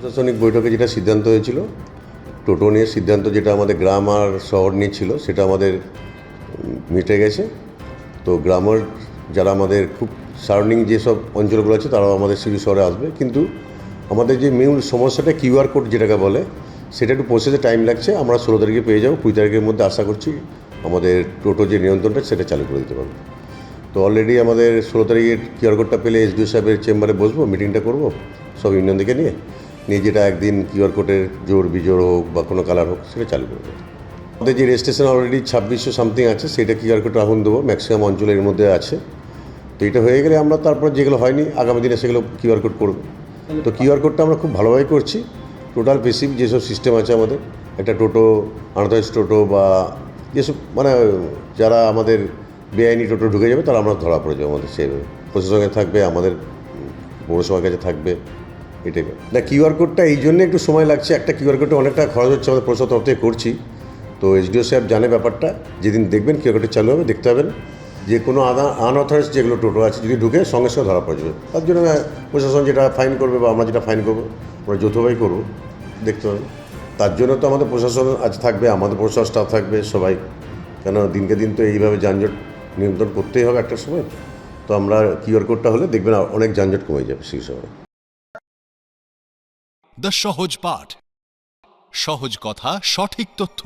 প্রশাসনিক বৈঠকে যেটা সিদ্ধান্ত হয়েছিল, টোটো নিয়ে সিদ্ধান্ত যেটা আমাদের গ্রাম আর শহর নিয়ে ছিল, সেটা আমাদের মিটে গেছে। তো গ্রামের যারা আমাদের খুব সারাউন্ডিং যেসব অঞ্চলগুলো আছে তারাও আমাদের সিটি শহরে আসবে, কিন্তু আমাদের যে মেন সমস্যাটা কিউআর কোড যেটাকে বলে, সেটা একটু প্রসেসে টাইম লাগছে। আমরা 16 তারিখে পেয়ে যাবো, 20 তারিখের মধ্যে আশা করছি আমাদের টোটো যে নিয়ন্ত্রণটা সেটা চালু করে দিতে পারবো। তো অলরেডি আমাদের 16 তারিখের কিউআর কোডটা পেলে এসডিও সাহেবের চেম্বারে বসবো, মিটিংটা করব সব ইউনিয়ন থেকে নিয়ে যেটা একদিন কিউআর কোডের জোর বিজোড় হোক বা কোনো কালার হোক সেটা চালু করবো। আমাদের যে রেজিস্ট্রেশন অলরেডি 2600 সামথিং আছে, সেটা কিউআর কোড রাখুন দেবো, ম্যাক্সিমাম অঞ্চলের মধ্যে আছে। তো এটা হয়ে গেলে আমরা তারপর যেগুলো হয়নি আগামী দিনে সেগুলো কিউআর কোড করবো। তো কিউআর কোডটা আমরা খুব ভালোভাবে করছি। টোটাল বেসিক যেসব সিস্টেম আছে আমাদের, একটা টোটো আনঅথরাইজড টোটো বা যেসব মানে যারা আমাদের বেআইনি টোটো ঢুকে যাবে তারা আমরা ধরা পড়ে যাবো, আমাদের সেইভাবে প্রশাসনের থাকবে, আমাদের পৌরসভার কাছে থাকবে। এটাই না, কিউআর কোডটা এই জন্য একটু সময় লাগছে, একটা কিউআর কোডটা অনেকটা খরচ হচ্ছে, আমাদের পৌরসভার তরফ থেকে করছি। তো এসডিও সাহেব জানে ব্যাপারটা, যেদিন দেখবেন কিউআর কোডটা চালু হবে দেখতে পাবেন যে কোনো আনঅথরাইজড যেগুলো টোটো আছে যদি ঢুকে সঙ্গে সঙ্গে ধরা পড়ে যাবে। তার জন্য প্রশাসন যেটা ফাইন করবে বা আমরা যেটা ফাইন করবো আমরা যৌথভাবেই করবো, দেখতে হবে। তার জন্য তো আমাদের প্রশাসন আজ থাকবে, আমাদের প্রশাসন স্টাফ থাকবে সবাই, কেন দিনকে দিন তো এইভাবে যানজট নিয়ন্ত্রণ করতেই হবে একটা সময়। তো আমরা কিউআর কোডটা হলে দেখবেন অনেক যানজট কমে যাবে সেই সময়। দ্য সহজ পাঠ, সহজ কথা, সঠিক তথ্য।